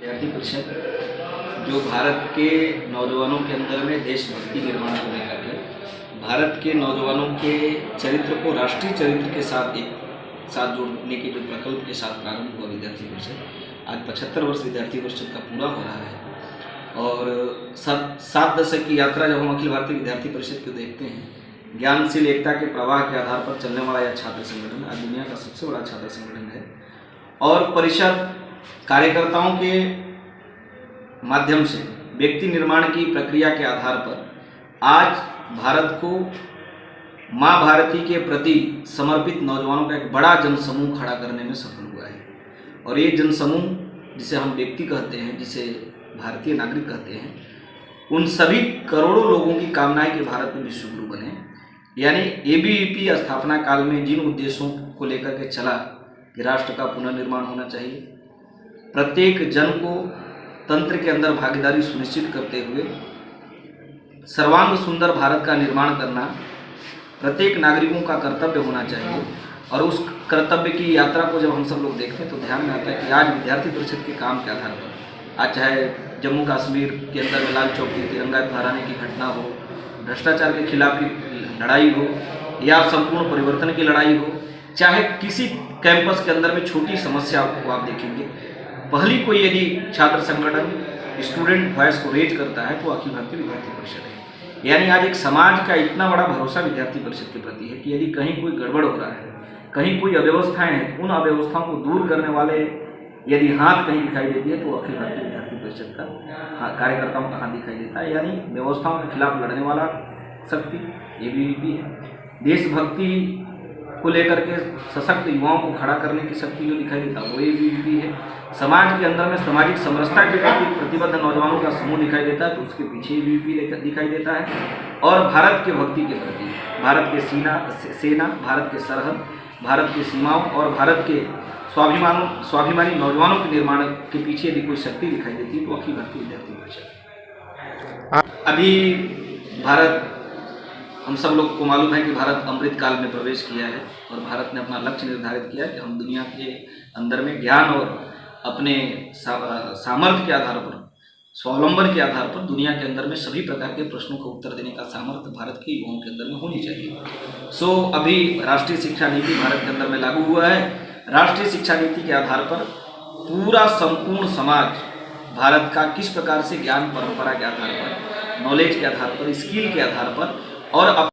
विद्यार्थी परिषद जो भारत के नौजवानों के अंदर में देशभक्ति निर्माण को लेकर के भारत के नौजवानों के चरित्र को राष्ट्रीय चरित्र के साथ एक साथ जोड़ने के जो प्रकल्प के साथ प्रारंभ हुआ विद्यार्थी परिषद आज 75 वर्ष विद्यार्थी परिषद का पूरा हो रहा है। और 7 दशक की यात्रा जब हम अखिल भारतीय विद्यार्थी परिषद को देखते हैं, ज्ञानशील एकता के प्रवाह के आधार पर चलने वाला यह छात्र संगठन आज दुनिया का सबसे बड़ा छात्र संगठन है। और परिषद कार्यकर्ताओं के माध्यम से व्यक्ति निर्माण की प्रक्रिया के आधार पर आज भारत को माँ भारती के प्रति समर्पित नौजवानों का एक बड़ा जनसमूह खड़ा करने में सफल हुआ है। और ये जनसमूह जिसे हम व्यक्ति कहते हैं, जिसे भारतीय नागरिक कहते हैं, उन सभी करोड़ों लोगों की कामना है कि भारत में विश्वगुरु बने। यानी एबीवीपी स्थापना काल में जिन उद्देश्यों को लेकर के चला कि राष्ट्र का पुनर्निर्माण होना चाहिए, प्रत्येक जन को तंत्र के अंदर भागीदारी सुनिश्चित करते हुए सर्वांग सुंदर भारत का निर्माण करना प्रत्येक नागरिकों का कर्तव्य होना चाहिए। और उस कर्तव्य की यात्रा को जब हम सब लोग देखते हैं तो ध्यान में आता है कि आज विद्यार्थी परिषद के काम के आधार पर आज चाहे जम्मू कश्मीर के अंदर में लाल चौक की तिरंगा फहराने की घटना हो, भ्रष्टाचार के खिलाफ की लड़ाई हो, या संपूर्ण परिवर्तन की लड़ाई हो, चाहे किसी कैंपस के अंदर में छोटी समस्या को आप देखेंगे, पहली कोई यदि छात्र संगठन स्टूडेंट वॉइस को रेज करता है तो अखिल भारतीय विद्यार्थी परिषद है। यानी आज एक समाज का इतना बड़ा भरोसा विद्यार्थी परिषद के प्रति है कि यदि कहीं कोई गड़बड़ हो रहा है, कहीं कोई अव्यवस्थाएं हैं, उन अव्यवस्थाओं को दूर करने वाले यदि हाथ कहीं दिखाई देती है तो अखिल भारतीय विद्यार्थी परिषद का कार्यकर्ताओं का हाथ दिखाई देता है। यानी व्यवस्थाओं के खिलाफ लड़ने वाला शक्ति एबीवीपी है। देशभक्ति को लेकर के सशक्त युवाओं को खड़ा करने की शक्ति जो दिखाई देता है वो एबीवीपी है। समाज के अंदर में सामाजिक समरसता के प्रति प्रतिबद्ध नौजवानों का समूह दिखाई देता है तो उसके पीछे एबीवीपी दिखाई देता है। और भारत के भक्ति के प्रति भारत के सेना, भारत के सरहद, भारत की सीमाओं और भारत के स्वाभिमानी नौजवानों के निर्माण के पीछे यदि कोई शक्ति दिखाई देती है तो अखिल भारतीय विद्यार्थी परिषद। अभी भारत, हम सब लोग को मालूम है कि भारत अमृत काल में प्रवेश किया है और भारत ने अपना लक्ष्य निर्धारित किया कि हम दुनिया के अंदर में ज्ञान और अपने सामर्थ्य के आधार पर, स्वावलंबन के आधार पर दुनिया के अंदर में सभी प्रकार के प्रश्नों का उत्तर देने का सामर्थ्य भारत के युवाओं के अंदर में होनी चाहिए। अभी राष्ट्रीय शिक्षा नीति भारत के अंदर में लागू हुआ है। राष्ट्रीय शिक्षा नीति के आधार पर पूरा संपूर्ण समाज भारत का किस प्रकार से ज्ञान परंपरा के आधार पर, नॉलेज के आधार पर, स्किल के आधार पर और